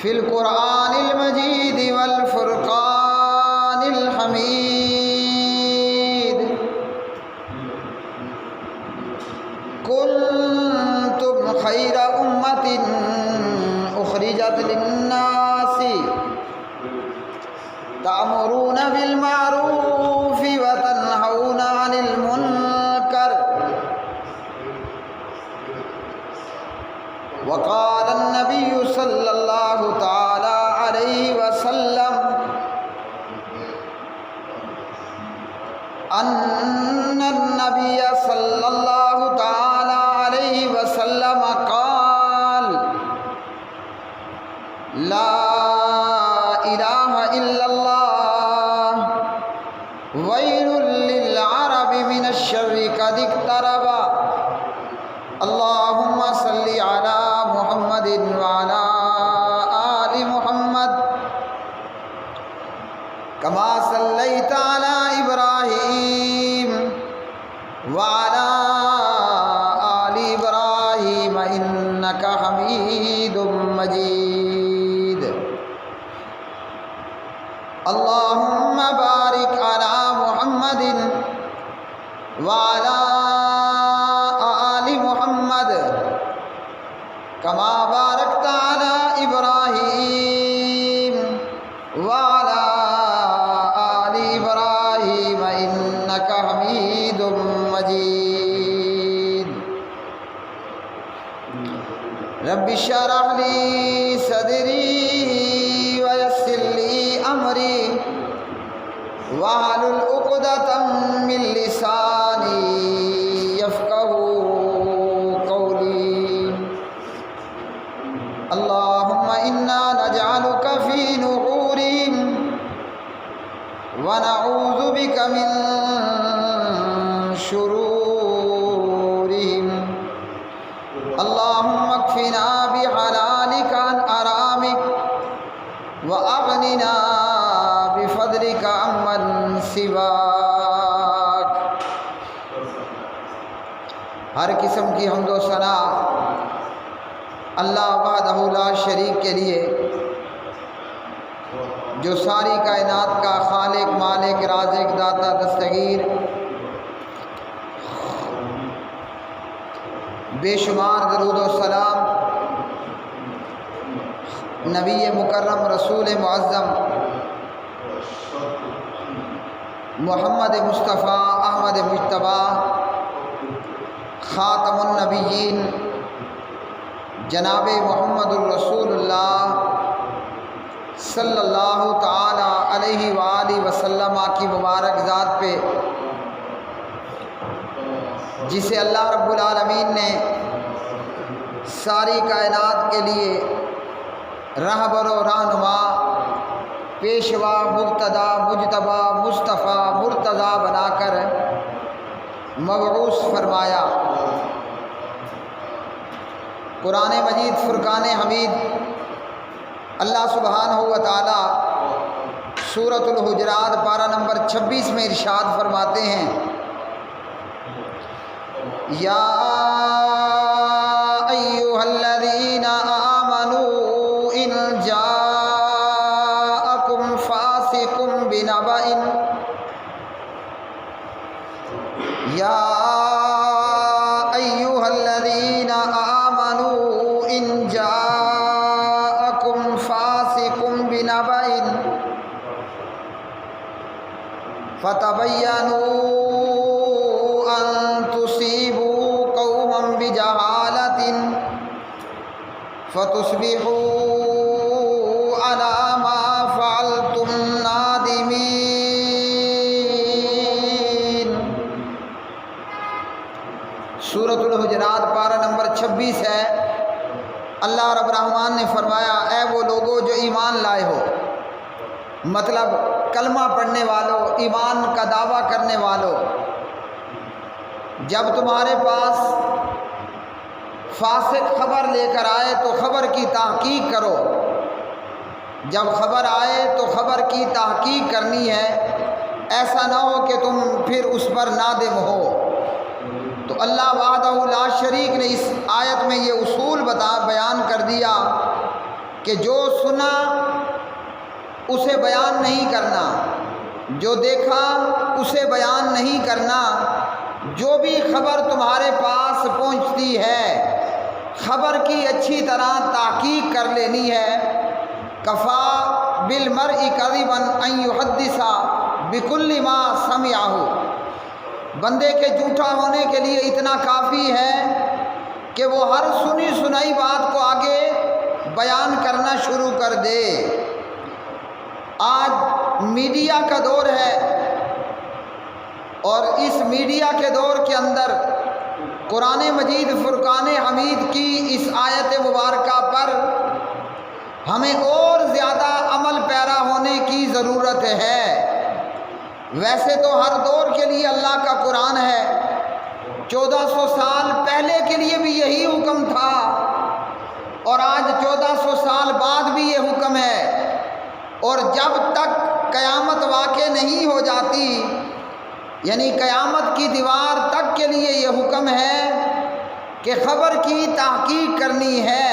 فی القرآن المجید والفرقان الحمید کنتم خیر امت اخرجت للناس تأمرون بالمعروف وتنہون عن المنکر وقال النبی صلی اللہ تعالی علیہ وسلم ان النبی صلی اللہ تعالی علیہ وسلم قال لا الہ الا اللہ ویل للعرب من الشر قد اقترب اللہم صلی علی محمد وعلی آل محمد کما صلیت علی ابراہیم وعلی آل ابراہیم انک حمید مجید اللہم بارک علی محمد وعلی آل محمد کما بارکت علی ابراہیم وعلی آل ابراہیم انک حمید مجید رب اشرح لی صدری ویسر لی امری واحلل عقدۃ من لسانی یفقہوا قولی اللہم انا نجعلک فی نحورہم ونعوذ بک من شرورہم اللہم اکفنا بحلالک عن حرامک واغننا بفضلک عمن سواک۔ ہر قسم کی حمد و ثنا اللہ وحدہ لا شریک کے لیے، جو ساری کائنات کا خالق، مالک، رازق، داتا، دستگیر، بے شمار درود و سلام نبی مکرم رسول معظم محمد مصطفیٰ احمد مجتبیٰ خاتم النبیین جناب محمد الرسول اللہ صلی اللہ تعالی علیہ وآلہ وسلم کی مبارک ذات پہ، جسے اللہ رب العالمین نے ساری کائنات کے لیے رہبر و رہنما، پیشوا، مقتدا، مجتبیٰ، مصطفیٰ، مرتضیٰ بنا کر مبعوث فرمایا۔ قرآن مجید فرقان حمید اللہ سبحانہ و تعالی سورۃ الحجرات پارہ نمبر 26 میں ارشاد فرماتے ہیں، یا ایھا الذین آمنوا ان جاءکم فاسق بنبأ یا ایھا الذین آمنوا ان جاءکم فاسق بنبأ فتبینوا ان تصیبوا قوما بجہالۃ فتصبحوا علی ما فعلتم نادمین۔ سورۃ الحجرات پارہ نمبر 26 ہے۔ اللہ رب الرحمن نے فرمایا، اے وہ لوگو جو ایمان لائے ہو، مطلب کلمہ پڑھنے والوں، ایمان کا دعویٰ کرنے والوں، جب تمہارے پاس فاسق خبر لے کر آئے تو خبر کی تحقیق کرو، جب خبر آئے تو خبر کی تحقیق کرنی ہے، ایسا نہ ہو کہ تم پھر اس پر نادم ہو۔ تو اللہ وحدہ لا شریک نے اس آیت میں یہ اصول بیان کر دیا کہ جو سنا اسے بیان نہیں کرنا، جو دیکھا اسے بیان نہیں کرنا، جو بھی خبر تمہارے پاس پہنچتی ہے خبر کی اچھی طرح تحقیق کر لینی ہے۔ کفا بالمرء کذبا ان یحدث بکل ما سمعہ، بندے کے جھوٹا ہونے کے لیے اتنا کافی ہے کہ وہ ہر سنی سنائی بات کو آگے بیان کرنا شروع کر دے۔ آج میڈیا کا دور ہے، اور اس میڈیا کے دور کے اندر قرآن مجید فرقان حمید کی اس آیت مبارکہ پر ہمیں اور زیادہ عمل پیرا ہونے کی ضرورت ہے۔ ویسے تو ہر دور کے لیے اللہ کا قرآن ہے، 1400 سال پہلے کے لیے بھی یہی حکم تھا، اور آج 1400 سال بعد بھی یہ حکم ہے، اور جب تک قیامت واقع نہیں ہو جاتی، یعنی قیامت کی دیوار تک کے لیے یہ حکم ہے کہ خبر کی تحقیق کرنی ہے۔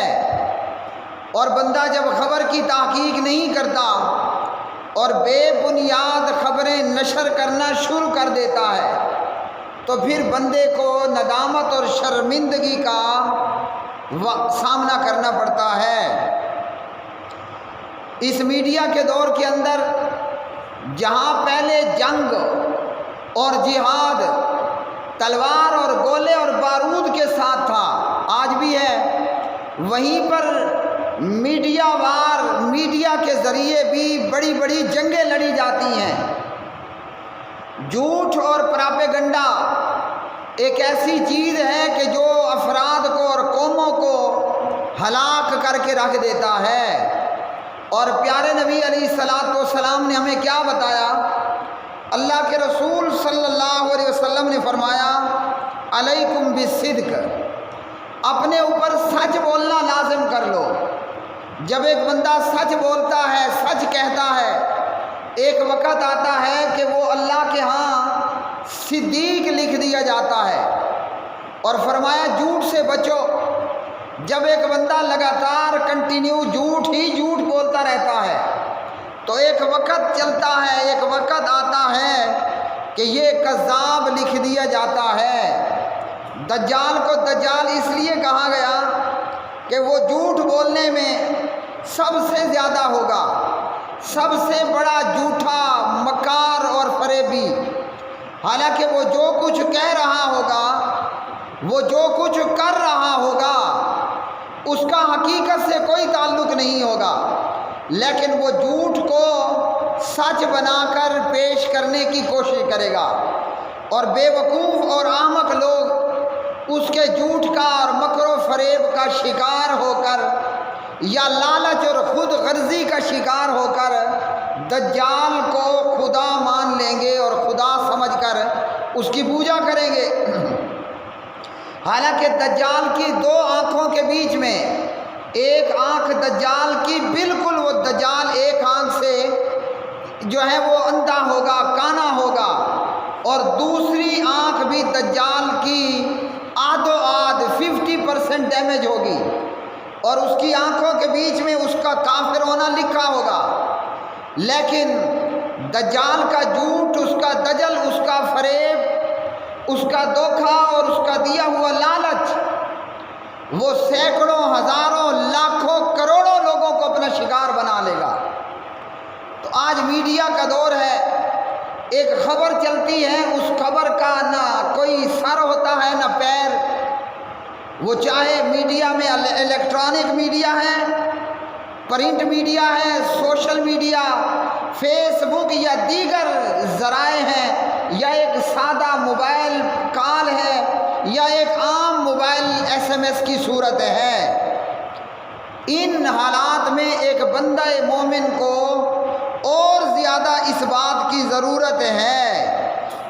اور بندہ جب خبر کی تحقیق نہیں کرتا اور بے بنیاد خبریں نشر کرنا شروع کر دیتا ہے تو پھر بندے کو ندامت اور شرمندگی کا سامنا کرنا پڑتا ہے۔ اس میڈیا کے دور کے اندر جہاں پہلے جنگ اور جہاد تلوار اور گولے اور بارود کے ساتھ تھا، آج بھی ہے، وہیں پر میڈیا کے ذریعے بھی بڑی بڑی جنگیں لڑی جاتی ہیں۔ جھوٹ اور پراپیگنڈا ایک ایسی چیز ہے کہ جو افراد کو اور قوموں کو ہلاک کر کے رکھ دیتا ہے۔ اور پیارے نبی علیہ الصلوۃ والسلام نے ہمیں کیا بتایا؟ اللہ کے رسول صلی اللہ علیہ وسلم نے فرمایا علیکم بالصدق، اپنے اوپر سچ بولنا لازم کر لو۔ جب ایک بندہ سچ بولتا ہے، سچ کہتا ہے، ایک وقت آتا ہے کہ وہ اللہ کے ہاں صدیق لکھ دیا جاتا ہے۔ اور فرمایا جھوٹ سے بچو۔ جب ایک بندہ لگاتار کنٹینیو جھوٹ بولتا رہتا ہے تو ایک وقت چلتا ہے، ایک وقت آتا ہے کہ یہ کذاب لکھ دیا جاتا ہے۔ دجال کو دجال اس لیے کہا گیا کہ وہ جھوٹ بولنے میں سب سے زیادہ ہوگا، سب سے بڑا جھوٹا مکار اور فریبی۔ حالانکہ وہ جو کچھ کہہ رہا ہوگا، وہ جو کچھ کر رہا ہوگا، اس کا حقیقت سے کوئی تعلق نہیں ہوگا، لیکن وہ جھوٹ کو سچ بنا کر پیش کرنے کی کوشش کرے گا، اور بے وقوف اور احمق لوگ اس کے جھوٹ کا اور مکر و فریب کا شکار ہو کر یا لالچ اور خود غرضی کا شکار ہو کر دجال کو خدا مان لیں گے اور خدا سمجھ کر اس کی پوجا کریں گے۔ حالانکہ دجال کی دو آنکھوں کے بیچ میں ایک آنکھ دجال کی بالکل، وہ دجال ایک آنکھ سے جو ہے وہ اندھا ہوگا، کانا ہوگا، اور دوسری آنکھ بھی دجال کی آدھو آدھ 50% ڈیمیج ہوگی، اور اس کی آنکھوں کے بیچ میں اس کا کافر ہونا لکھا ہوگا۔ لیکن دجال کا جھوٹ، اس کا دجل، اس کا فریب، اس کا دھوکہ اور اس کا دیا ہوا لالچ، وہ سینکڑوں، ہزاروں، لاکھوں، کروڑوں لوگوں کو اپنا شکار بنا لے گا۔ تو آج میڈیا کا دور ہے، ایک خبر چلتی ہے، اس خبر کا نہ کوئی سر ہوتا ہے نہ پیر، وہ چاہے میڈیا میں الیکٹرانک میڈیا ہے، پرنٹ میڈیا ہے، سوشل میڈیا، فیس بک یا دیگر ذرائع ہیں، یا ایک سادہ موبائل کال ہے، یا ایک عام موبائل SMS کی صورت ہے۔ ان حالات میں ایک بندہ مومن کو اور زیادہ اس بات کی ضرورت ہے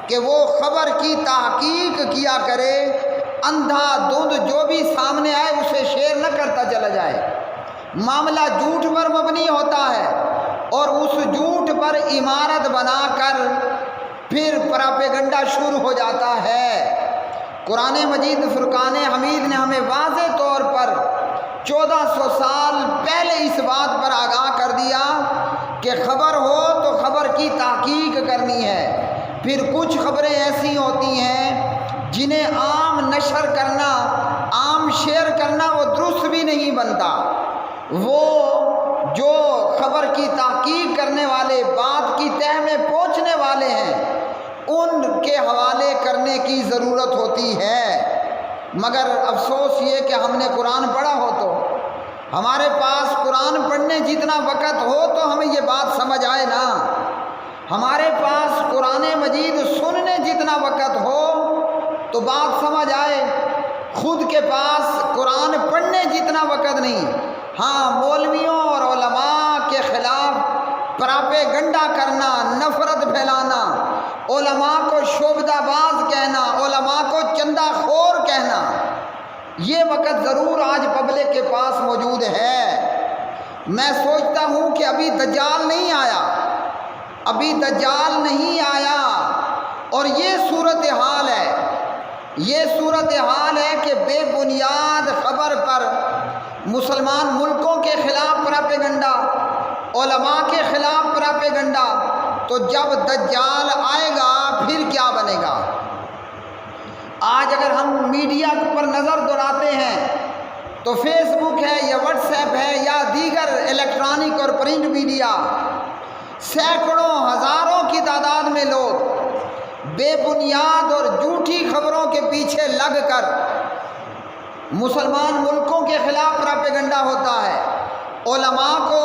کہ وہ خبر کی تحقیق کیا کرے، اندھا دھند جو بھی سامنے آئے اسے شیئر نہ کرتا چلا جائے۔ معاملہ جھوٹ پر مبنی ہوتا ہے، اور اس جھوٹ پر عمارت بنا کر پھر پراپیگنڈا شروع ہو جاتا ہے۔ قرآن مجید فرقان حمید نے ہمیں واضح طور پر 1400 سال پہلے اس اس بات پر آگاہ کر دیا کہ خبر ہو تو خبر کی تحقیق کرنی ہے۔ پھر کچھ خبریں ایسی ہوتی ہیں جنہیں عام نشر کرنا، عام شیئر کرنا وہ درست بھی نہیں بنتا۔ وہ جو خبر کی تحقیق کرنے والے، بات کی تہ میں پہنچنے والے ہیں، ان کے حوالے کرنے کی ضرورت ہوتی ہے۔ مگر افسوس یہ کہ ہم نے قرآن پڑھا ہو تو ہمارے پاس قرآن پڑھنے جتنا وقت ہو تو ہمیں یہ بات سمجھ آئے نا، ہمارے پاس قرآن مجید سننے جتنا وقت ہو تو بات سمجھ آئے۔ خود کے پاس قرآن پڑھنے جتنا وقت نہیں۔ ہاں، مولویوں اور علماء کے خلاف پراپیگنڈا کرنا، نفرت پھیلانا، علماء کو شعبدہ باز کہنا، علماء کو چندہ خور کہنا، یہ وقت ضرور آج پبلک کے پاس موجود ہے۔ میں سوچتا ہوں کہ ابھی دجال نہیں آیا، ابھی دجال نہیں آیا، اور یہ صورتحال ہے، یہ صورتحال ہے کہ بے بنیاد خبر پر مسلمان ملکوں کے خلاف پراپیگنڈا، علماء کے خلاف پراپیگنڈا۔ تو جب دجال آئے گا پھر کیا بنے گا؟ آج اگر ہم میڈیا پر نظر دوڑاتے ہیں تو فیس بک ہے یا واٹس ایپ ہے یا دیگر الیکٹرانک اور پرنٹ میڈیا، سینکڑوں ہزاروں کی تعداد میں لوگ بے بنیاد اور جھوٹی خبروں کے پیچھے لگ کر مسلمان ملکوں کے خلاف پراپیگنڈا ہوتا ہے، علماء کو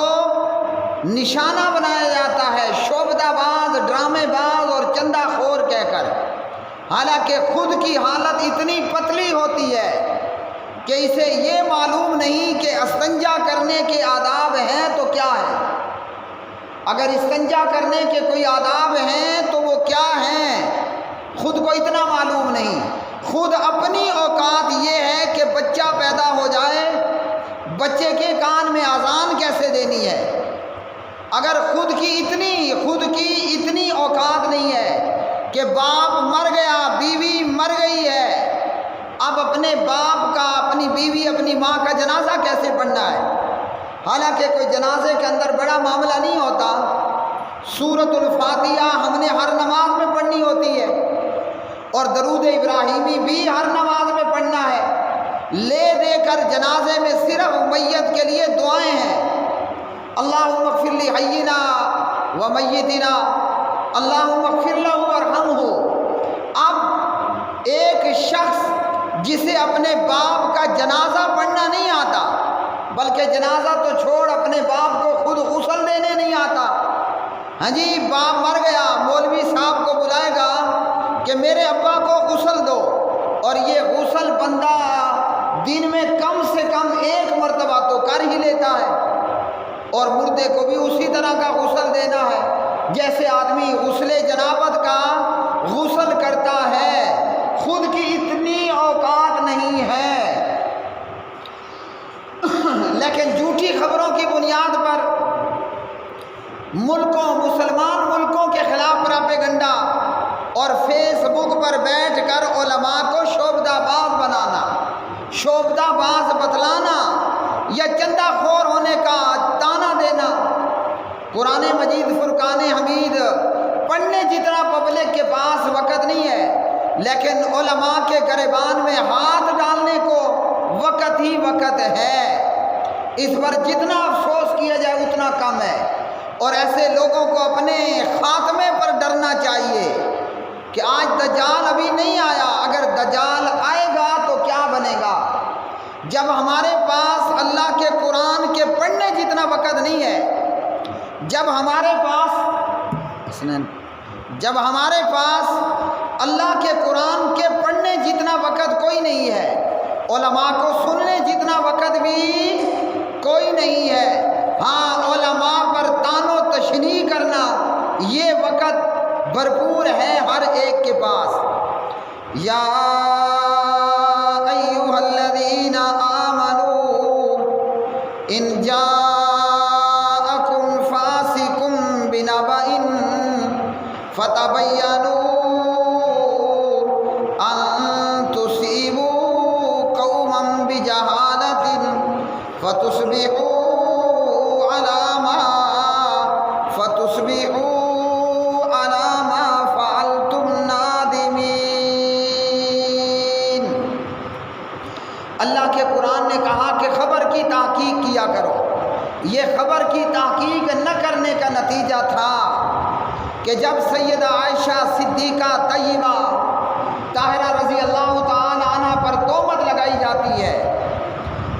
نشانہ بنایا جاتا ہے، شعبدہ باز، ڈرامے باز اور چندہ خور کہہ کر، حالانکہ خود کی حالت اتنی پتلی ہوتی ہے کہ اسے یہ معلوم نہیں کہ استنجا کرنے کے آداب ہیں تو کیا ہے۔ اگر استنجا کرنے کے کوئی آداب ہیں تو وہ کیا ہیں، خود کو اتنا معلوم نہیں۔ خود اپنی اوقات یہ ہے کہ بچہ پیدا ہو جائے، بچے کے کان میں اذان کیسے دینی ہے۔ اگر خود کی اتنی اوقات نہیں ہے کہ باپ مر گیا، بیوی مر گئی ہے، اب اپنے باپ کا، اپنی بیوی، اپنی ماں کا جنازہ کیسے پڑھنا ہے؟ حالانکہ کوئی جنازے کے اندر بڑا معاملہ نہیں ہوتا۔ سورۃ الفاتحہ ہم نے ہر نماز میں پڑھنی ہوتی ہے، اور درود ابراہیمی بھی ہر نماز میں پڑھنا ہے۔ لے دے کر جنازے میں صرف میت کے لیے دعائیں ہیں، اللہم اغفر لحینا و میتنا، اللہم اغفر لہ وارحمہ۔ اب ایک شخص جسے اپنے باپ کا جنازہ پڑھنا نہیں آتا، بلکہ جنازہ تو چھوڑ اپنے باپ کو خود غسل دینے نہیں آتا، ہاں جی، باپ مر گیا، مولوی صاحب کو بلائے گا کہ میرے ابا کو غسل دو، اور یہ غسل بندہ دن میں کم سے کم ایک مرتبہ تو کر ہی لیتا ہے، اور مردے کو بھی اسی طرح کا غسل دینا ہے جیسے آدمی غسل جنابت کا غسل کرتا ہے۔ خود کی اتنی اوقات نہیں ہے، لیکن جھوٹی خبروں کی بنیاد پر مسلمان ملکوں کے خلاف پراپیگنڈا اور فیس بک پر بیٹھ کر علماء کو شعبدہ باز بنانا، شعبدہ باز بتلانا یا چندہ خور ہونے کا تانا دینا۔ قرآن مجید فرقان حمید پڑھنے جتنا پبلک کے پاس وقت نہیں ہے، لیکن علماء کے گریبان میں ہاتھ ڈالنے کو وقت ہی وقت ہے۔ اس پر جتنا افسوس کیا جائے اتنا کم ہے، اور ایسے لوگوں کو اپنے خاتمے پر ڈرنا چاہیے کہ آج دجال ابھی نہیں آیا، اگر دجال آئے گا تو کیا بنے گا؟ جب ہمارے پاس اللہ کے قرآن کے پڑھنے جتنا وقت نہیں ہے، جب ہمارے پاس اللہ کے قرآن کے پڑھنے جتنا وقت کوئی نہیں ہے، علماء کو سننے جتنا وقت بھی کوئی نہیں ہے، ہاں علماء پر تان و تشنیع کرنا یہ وقت بھرپور ہے ہر ایک کے پاس۔ یا ایھا الذین آمنوا ان جاءکم فاسق بنبأ فتبینوا ان تصیبوا قوما بجہالۃ فتصبحوا اللہ کے قرآن نے کہا کہ خبر کی تحقیق کیا کرو۔ یہ خبر کی تحقیق نہ کرنے کا نتیجہ تھا کہ جب سیدہ عائشہ صدیقہ طیبہ طاہرہ رضی اللہ تعالی عنہ پر تہمت لگائی جاتی ہے،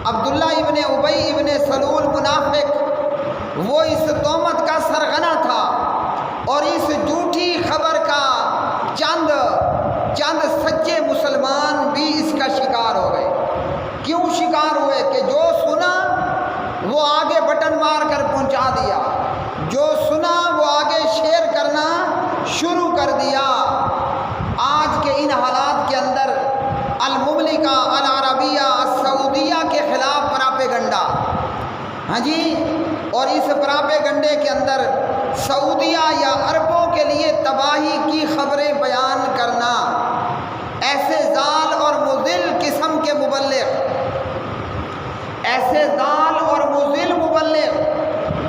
عبداللہ ابن ابی ابن سلول منافق وہ اس تہمت کا سرغنہ تھا اور اس جھوٹی خبر کا چند سچے مسلمان بھی اس کا شکار ہو گئے۔ کیوں شکار ہوئے؟ کہ جو سنا وہ آگے بٹن مار کر پہنچا دیا، جو سنا وہ آگے شیئر کرنا شروع کر دیا۔ آج کے ان حالات کے اندر المملکہ العربیہ السعودیہ کے خلاف پراپیگنڈا، ہاں جی، اور اس پراپیگنڈے کے اندر سعودیہ یا عربوں کے لیے تباہی کی خبریں بیان کرنا، ایسے ضال اور مضل قسم کے مبلغ، ایسے ضال اور مضل مبلغ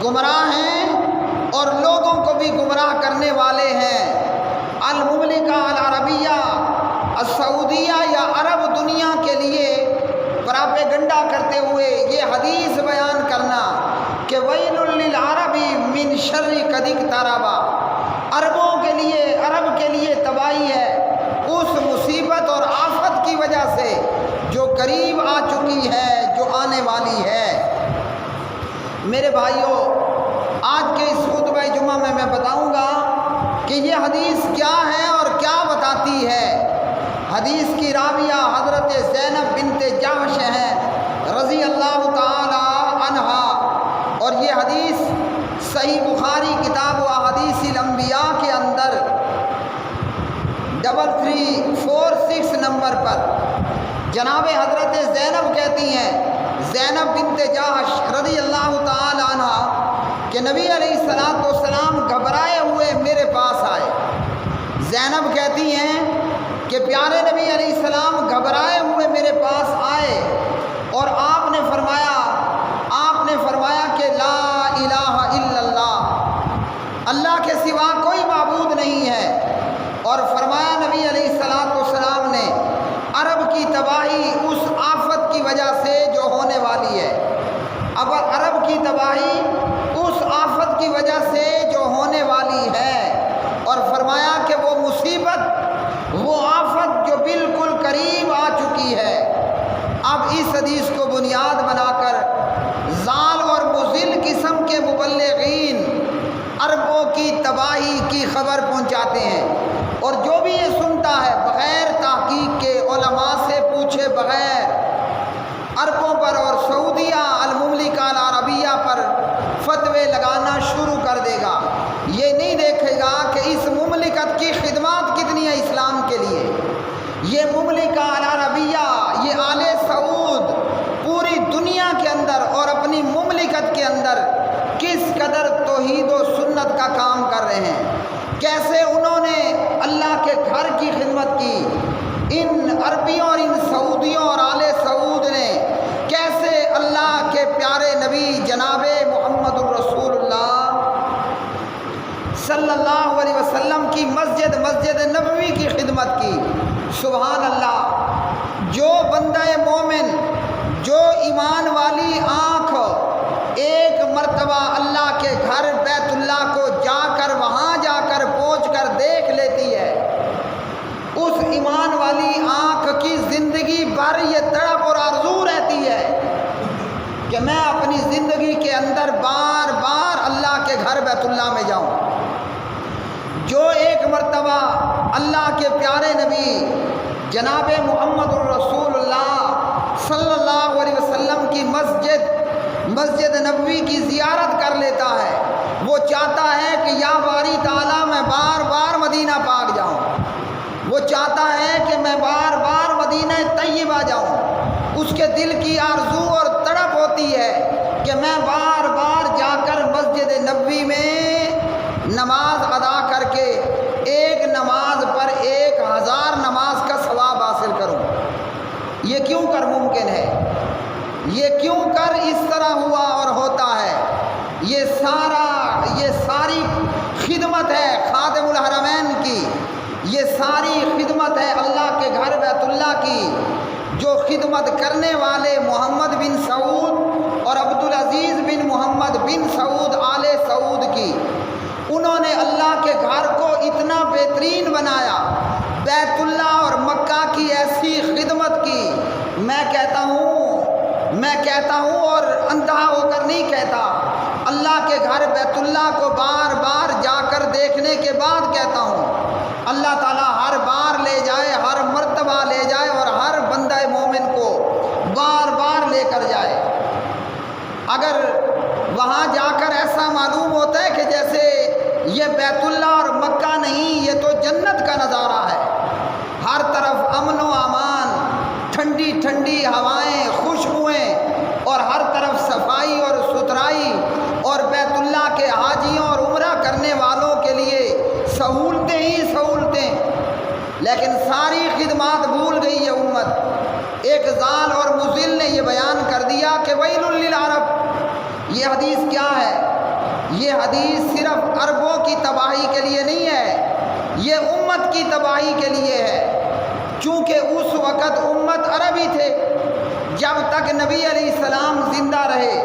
گمراہ ہیں اور لوگوں کو بھی گمراہ کرنے والے ہیں۔ المملکہ العربیہ السعودیہ یا عرب دنیا کے لیے پراپیگنڈا کرتے ہوئے یہ حدیث بیان کرنا کہ ویل للعرب من شر قد اقترب، عربوں کے لیے، عرب کے لیے تباہی ہے اس مصیبت اور آفت کی وجہ سے جو قریب آ چکی ہے، جو آنے والی ہے۔ میرے بھائیوں، آج کے اس خطبہ جمعہ میں بتاؤں گا کہ یہ حدیث کیا ہے اور کیا بتاتی ہے۔ حدیث کی راویہ حضرت زینب بنت جحش ہیں رضی اللہ تعالی عنہا، اور یہ حدیث صحیح بخاری کتاب و احادیث الانبیاء کے اندر 3346 نمبر پر جناب حضرت زینب کہتی ہیں، زینب بنت جحش رضی اللہ تعالی عنہ کہ نبی علیہ الصلوۃ والسلام گھبرائے ہوئے میرے پاس آئے۔ زینب کہتی ہیں کہ پیارے نبی علیہ السلام گھبرائے ہوئے میرے پاس آئے اور آپ نے فرمایا کہ لا الہ الا اللہ، اللہ کے سوا کوئی معبود نہیں ہے، اور فرمایا نبی علیہ الصلوۃ والسلام نے عرب کی تباہی اس آفت کی وجہ سے جو ہونے والی ہے، اب عرب کی تباہی اس آفت کی وجہ سے جو ہونے والی ہے، اور فرمایا کہ وہ مصیبت، وہ آفت جو بالکل قریب آ چکی ہے۔ اب اس حدیث کو بنیاد بنا کر ضال اور مضل قسم کے مبلغین عربوں کی تباہی کی خبر پہنچاتے ہیں، اور جو بھی یہ سنتا ہے بغیر تحقیق کے، علماء سے پوچھے بغیر عربوں پر اور سعودیہ المملکہ العربیہ پر فتوے لگانا شروع کر دے گا۔ یہ نہیں دیکھے گا کہ اس مملکت کی خدمات کتنی ہے اسلام کے لیے۔ یہ مملکہ العربیہ، یہ آل سعود پوری دنیا کے اندر اور اپنی مملکت کے اندر کس قدر توحید و سنت کا کام کر رہے ہیں، کیسے انہوں نے اللہ کے گھر کی خدمت کی۔ ان عربیوں اور ان سعودیوں اور آل سعود نے کیسے اللہ کے پیارے نبی جناب محمد الرسول اللہ صلی اللہ علیہ وسلم کی مسجد نبوی کی خدمت کی۔ سبحان اللہ، جو بندہ مومن، جو ایمان والی آنکھ ایک مرتبہ اللہ کے گھر بیت اللہ کو وہاں جا کر پہنچ کر دیکھ لیتی ہے، اس ایمان والی آنکھ کی زندگی بھر یہ تڑپ اور آرزو رہتی ہے کہ میں اپنی زندگی کے اندر بار بار اللہ کے گھر بیت اللہ میں جاؤں۔ جو ایک مرتبہ اللہ کے پیارے نبی جناب محمد الرسول اللہ صلی اللہ علیہ وسلم کی مسجد نبوی کی زیارت کر لیتا ہے، وہ چاہتا ہے کہ یا باری تعالیٰ میں بار بار مدینہ پاک جاؤں، وہ چاہتا ہے کہ میں بار بار مدینہ طیبہ جاؤں۔ اس کے دل کی آرزو اور تڑپ ہوتی ہے کہ میں بار بار جا کر مسجد نبوی میں نماز ادا کر کے ایک نماز پر 1000 نماز کا ثواب حاصل کروں۔ یہ کیوں کر ممکن ہے؟ یہ کیوں کر اس طرح ہوا اور ہوتا ہے؟ یہ ساری خدمت ہے خادم الحرمین کی، یہ ساری خدمت ہے اللہ کے گھر بیت اللہ کی، جو خدمت خدمت کرنے والے محمد بن سعود اور عبدالعزیز بن محمد بن سعود آل سعود کی، انہوں نے اللہ کے گھر کو اتنا بہترین بنایا، بیت اللہ اور مکہ کی ایسی خدمت کی۔ میں کہتا ہوں اور اندھا ہو کر نہیں کہتا، اللہ کے گھر بیت اللہ کو بار بار جا کر دیکھنے کے بعد کہتا ہوں، اللہ تعالیٰ ہر بار لے جائے، ہر مرتبہ لے جائے اور ہر بندہ مومن کو بار بار لے کر جائے۔ اگر وہاں جا کر ایسا معلوم ہوتا ہے کہ جیسے یہ بیت اللہ اور مکہ نہیں، یہ تو جنت کا نظارہ ہے، ہر طرف امن و امان، ٹھنڈی ٹھنڈی ہوائیں، خوشبوئیں، اور ہر طرف صفائی اور ستھرائی، اور بیت اللہ کے حاجیوں اور عمرہ کرنے والوں کے لیے سہولتیں ہی سہولتیں، لیکن ساری خدمات بھول گئی یہ امت۔ ایک ضال اور مضل نے یہ بیان کر دیا کہ ویل للعرب۔ یہ حدیث کیا ہے؟ یہ حدیث صرف عربوں کی تباہی کے لیے نہیں ہے، یہ امت کی تباہی کے لیے ہے، چونکہ اس وقت امت عرب ہی تھے۔ جب تک نبی علیہ السلام زندہ رہے،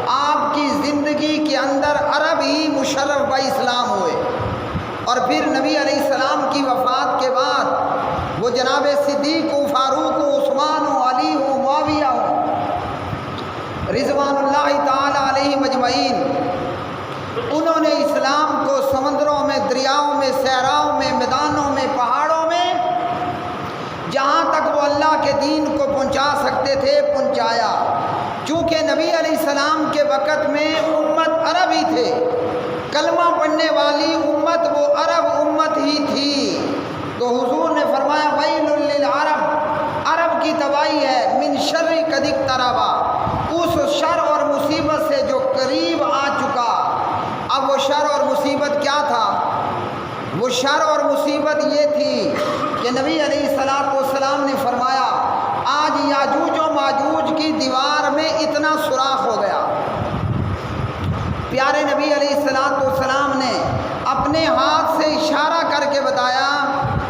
آپ کی زندگی کے اندر عرب ہی مشرف با اسلام ہوئے، اور پھر نبی علیہ السلام کی وفات کے بعد وہ جناب صدیق ہوں، فاروق ہوں، عثمان ہوں، علی ہوں، معاویہ ہوں، رضوان اللہ تعالی علیہ مجمعین، انہوں نے اسلام کو سمندروں میں، دریاؤں میں، صحراؤں میں، میدانوں میں، پہاڑوں میں، جہاں تک وہ اللہ کے دین کو پہنچا سکتے تھے پہنچایا۔ چونکہ نبی علیہ السلام کے وقت میں امت عرب ہی تھے، کلمہ پڑھنے والی امت وہ عرب امت ہی تھی، تو حضور نے فرمایا ویل للعرب، عرب کی تباہی ہے، من شر قد اقترب، اس شر اور مصیبت سے جو قریب آ چکا۔ اب وہ شر اور مصیبت کیا تھا؟ وہ شر اور مصیبت یہ تھی کہ نبی علیہ السلام نے فرمایا آج یاجوج و ماجوج کی دیوار میں اتنا سوراخ ہو گیا۔ پیارے نبی علیہ السلام نے اپنے ہاتھ سے اشارہ کر کے بتایا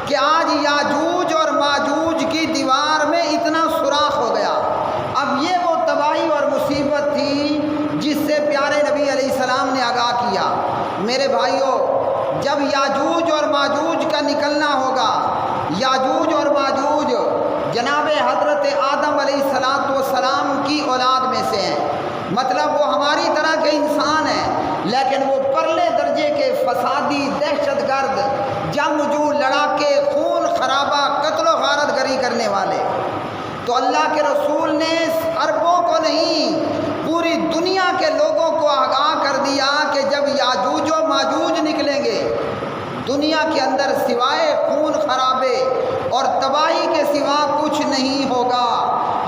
کہ آج یاجوج اور ماجوج کی دیوار میں اتنا سوراخ ہو گیا۔ اب یہ وہ تباہی اور مصیبت تھی جس سے پیارے نبی علیہ السلام نے آگاہ کیا۔ میرے بھائیوں، جب یاجوج اور ماجوج کا نکلنا ہوگا، یاجوج اور ماجوج جناب حضرت آدم علیہ السلام کی اولاد میں سے ہیں، مطلب وہ ہماری طرح کے انسان ہیں، لیکن وہ پرلے درجے کے فسادی، دہشت گرد، جنگجو، لڑاکے، خون خرابہ، قتل و غارت گری کرنے والے۔ تو اللہ کے رسول نے عربوں کو نہیں، پوری دنیا کے لوگوں کو آگاہ کر دیا کہ جب یاجوج و ماجوج نکلیں گے، دنیا کے اندر سوائے خون خرابے اور تباہی کے سوا کچھ نہیں ہوگا،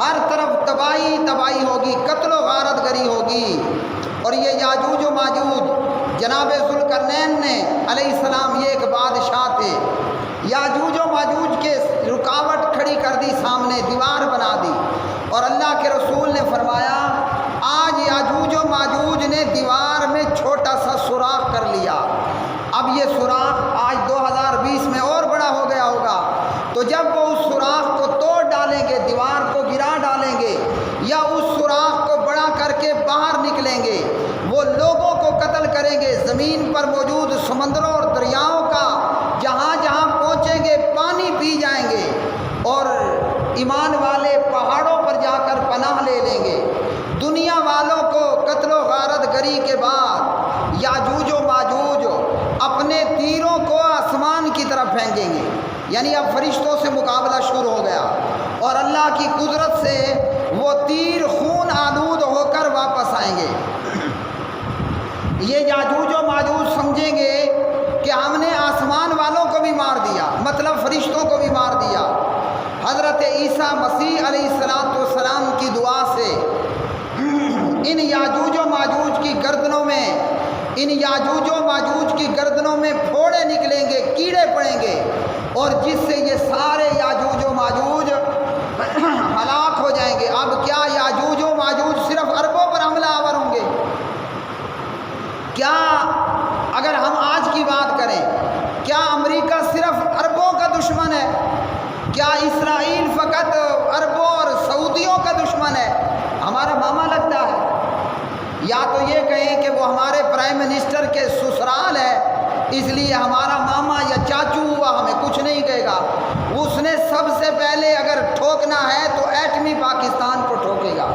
ہر طرف تباہی تباہی ہوگی، قتل و غارت گری ہوگی۔ اور یہ یاجوج و ماجوج جناب ذوالقرنین نے علیہ السلام، یہ ایک بادشاہ تھے، یاجوج و ماجوج کے رکاوٹ کھڑی کر دی، سامنے دیوار بنا دی، اور اللہ کے رسول نے فرمایا آج یاجوج و ماجوج نے دیوار میں چھوٹا سا سوراخ کر لیا، اب یہ سوراخ آج 2020 میں اور بڑا ہو گیا ہوگا، تو جب وہ اس سوراخ کو توڑ ڈالیں گے، دیوار کو گرا ڈالیں گے، یا اس سوراخ کو بڑا کر کے باہر نکلیں گے، وہ لوگوں کو قتل کریں گے، زمین پر موجود سمندروں اور دریاؤں کا جہاں جہاں پہنچیں گے پانی پی جائیں گے، اور ایمان والے پہاڑوں پر جا کر پناہ لے لیں گے۔ دنیا والوں کو قتل و غارت گری کے بعد یاجوج و ماجوج اپنے تیروں کو آسمان کی طرف پھینکیں گے، یعنی اب فرشتوں سے مقابلہ شروع ہو گیا، اور اللہ کی قدرت سے وہ تیر خون آلود ہو کر واپس آئیں گے۔ یہ یاجوج و ماجوج سمجھیں گے کہ ہم نے آسمان والوں کو بھی مار دیا، مطلب فرشتوں کو بھی مار دیا۔ حضرت عیسیٰ مسیح علیہ السلام کی دعا سے ان یاجوج و ماجوج کی گردنوں میں، ان یاجوج و ماجوج کی گردنوں میں پھوڑے نکلیں گے، کیڑے پڑیں گے، اور جس سے یہ سارے یاجوج و ماجوج ہلاک ہو جائیں گے۔ اب کیا یاجوج و ماجوج صرف عربوں پر حملہ آور ہوں گے؟ کیا اگر ہم آج کی بات کریں، کیا امریکہ صرف عربوں کا دشمن ہے؟ کیا اسرائیل فقط عربوں اور سعودیوں تو یہ کہیں کہ وہ ہمارے پرائم منسٹر کے سسرال ہے اس لیے ہمارا ماما یا چاچو ہوا ہمیں کچھ نہیں کہے گا، اس نے سب سے پہلے اگر ٹھوکنا ہے تو ایٹمی پاکستان کو ٹھوکے گا۔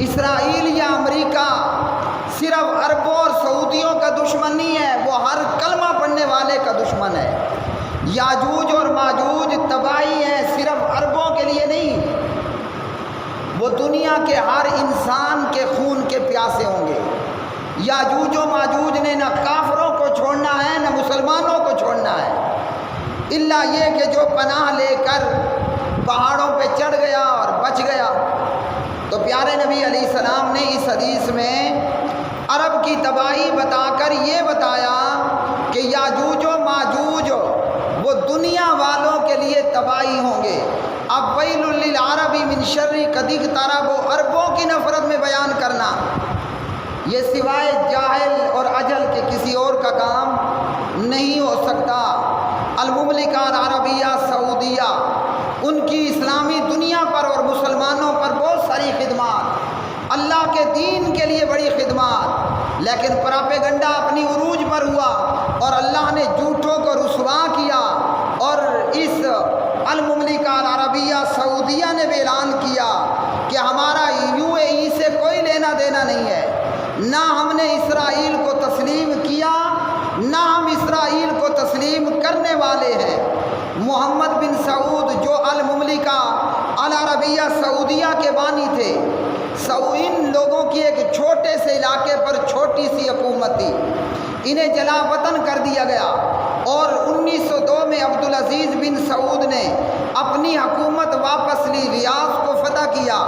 اسرائیل یا امریکہ صرف عربوں اور سعودیوں کا دشمن نہیں ہے، وہ ہر کلمہ پڑھنے والے کا دشمن ہے۔ یاجوج اور ماجوج تباہی ہے صرف عربوں کے لیے نہیں، وہ دنیا کے ہر انسان کے خون کے پیاسے ہوں گے۔ یاجوج و ماجوج نے نہ کافروں کو چھوڑنا ہے نہ مسلمانوں کو چھوڑنا ہے، الا یہ کہ جو پناہ لے کر پہاڑوں پہ چڑھ گیا اور بچ گیا۔ تو پیارے نبی علیہ السلام نے اس حدیث میں عرب کی تباہی بتا کر یہ بتایا کہ یاجوج و ماجوج وہ دنیا والوں کے لیے تباہی ہوں گے۔ اب ویل للعرب من شر قد اقترب، وہ عربوں کی نفرت میں بیان کرنا یہ سوائے جاہل اور اجل کے کسی اور کا کام نہیں ہو سکتا۔ المملکہ العربیہ سعودیہ، ان کی اسلامی دنیا پر اور مسلمانوں پر بہت ساری خدمات، اللہ کے دین کے لیے بڑی خدمات، لیکن پراپیگنڈا اپنی عروج پر ہوا اور اللہ نے جھوٹوں کو رسوا کیا، اور اس المملکہ العربیہ سعودیہ نے بھی اعلان کیا کہ ہمارا UAE سے کوئی لینا دینا نہیں ہے، نہ ہم نے اسرائیل کو تسلیم کیا نہ ہم اسرائیل کو تسلیم کرنے والے ہیں۔ محمد بن سعود جو المملکہ العربیہ سعودیہ کے بانی تھے، ان لوگوں کی ایک چھوٹے سے علاقے پر چھوٹی سی حکومت تھی، انہیں جلا وطن کر دیا گیا، اور 1902 میں عبدالعزیز بن سعود نے اپنی حکومت واپس لی، ریاض کو فتح کیا۔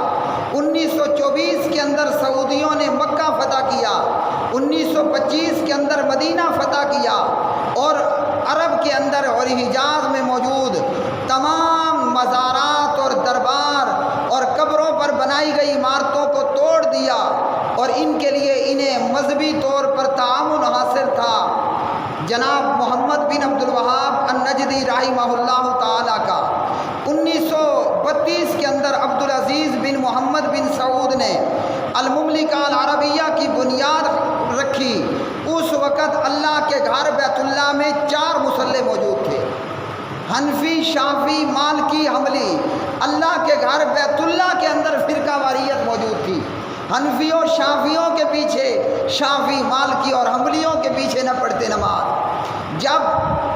1924 کے اندر سعودیوں نے مکہ فتح کیا، 1925 کے اندر مدینہ فتح کیا، اور عرب کے اندر اور حجاز میں موجود تمام مزارات اور دربار اور قبروں پر بنائی گئی عمارتوں کو توڑ دیا، اور ان کے لیے انہیں مذہبی طور پر تعاون حاصل تھا جناب محمد بن عبد الوہاب النجدی رحمہ اللہ تعالیٰ کا۔ 1932 کے اندر عبدالعزیز بن محمد بن سعود نے المملکہ العربیہ کی بنیاد رکھی۔ اس وقت اللہ کے گھر بیت اللہ میں 4 مصلی موجود تھے، حنفی، شافعی، مالکی، حنبلی۔ اللہ کے گھر بیت اللہ کے اندر فرقہ واریت موجود تھی، حنفیوں شافعیوں کے پیچھے شافعی، مالکی اور حنبلیوں کے پیچھے نہ پڑھتے نماز۔ جب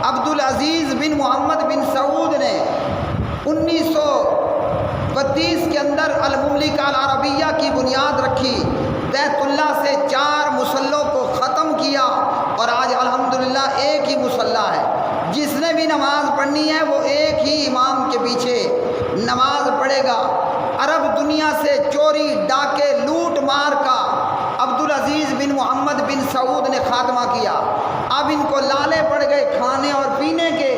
عبدالعزیز بن محمد بن سعود نے 1932 کے اندر المملکہ العربیہ کی بنیاد رکھی، بیت اللہ سے 4 مصلوں کو ختم کیا، اور آج الحمدللہ ایک ہی مصلی ہے۔ جس نے بھی نماز پڑھنی ہے وہ ایک ہی امام کے پیچھے نماز پڑھے گا۔ عرب دنیا سے چوری، ڈاکے، لوٹ مار کا عبدالعزیز بن محمد بن سعود نے خاتمہ کیا۔ اب ان کو لالے پڑ گئے کھانے اور پینے کے،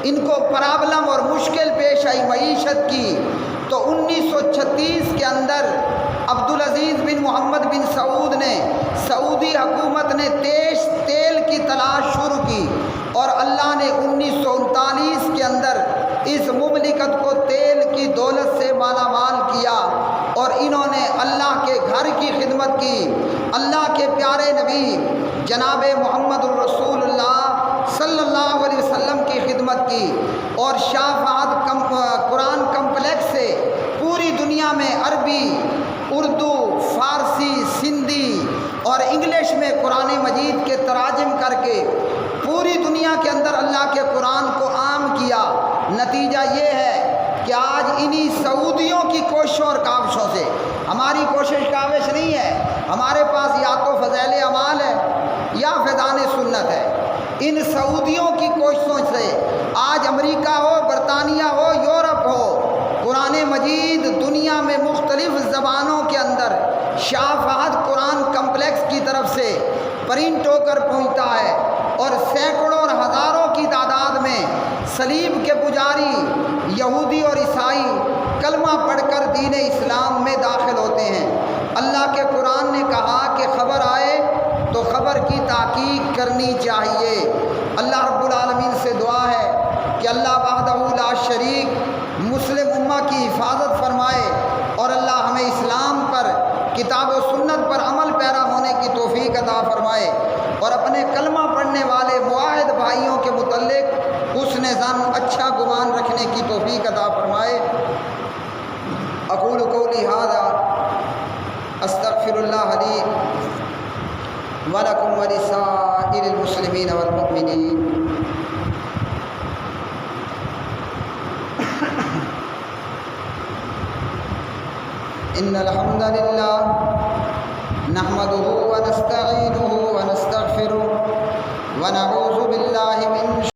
ان کو پرابلم اور مشکل پیش آئی معیشت کی، تو 1936 کے اندر عبدالعزیز بن محمد بن سعود نے، سعودی حکومت نے تیل کی تلاش شروع کی، اور اللہ نے 1939 کے اندر اس مملکت کو تیل کی دولت سے مالا مال کیا، اور انہوں نے اللہ کے گھر کی خدمت کی، اللہ کے پیارے نبی جناب محمد الرسول اللہ صلی اللہ علیہ وسلم کی خدمت کی، اور شاہ فہد قرآن کمپلیکس سے پوری دنیا میں عربی، اردو، فارسی، سندھی اور انگلش میں قرآن مجید کے تراجم کر کے پوری دنیا کے اندر اللہ کے قرآن کو عام کیا۔ نتیجہ یہ ہے کہ آج انہی سعودیوں کی کوششوں اور کاوشوں سے، ہماری کوشش کاوش نہیں ہے، ہمارے پاس یا تو فضائل اعمال ہے یا فیضان سنت ہے، ان سعودیوں کی کوششوں سے آج امریکہ ہو، برطانیہ ہو، یورپ ہو، قرآن مجید دنیا میں مختلف زبانوں کے اندر شاہ فہد قرآن کمپلیکس کی طرف سے پرنٹ ہو کر پہنچتا ہے، اور سینکڑوں اور ہزاروں کی تعداد میں صلیب کے پجاری یہودی اور عیسائی کلمہ پڑھ کر دین اسلام میں داخل ہوتے ہیں۔ اللہ کے قرآن نے کہا کہ خبر آئے تو خبر کی تحقیق کرنی چاہیے۔ اللہ رب العالمین سے دعا ہے کہ اللہ وحدہ لا شریک مسلم امہ کی حفاظت فرمائے، اور اللہ ہمیں اسلام پر، کتاب و سنت پر عمل پیرا ولکم ولسائر المسلمین والمؤمنین. ان الحمد للہ نحمده ونستعینه ونستغفره ونعوذ باللہ من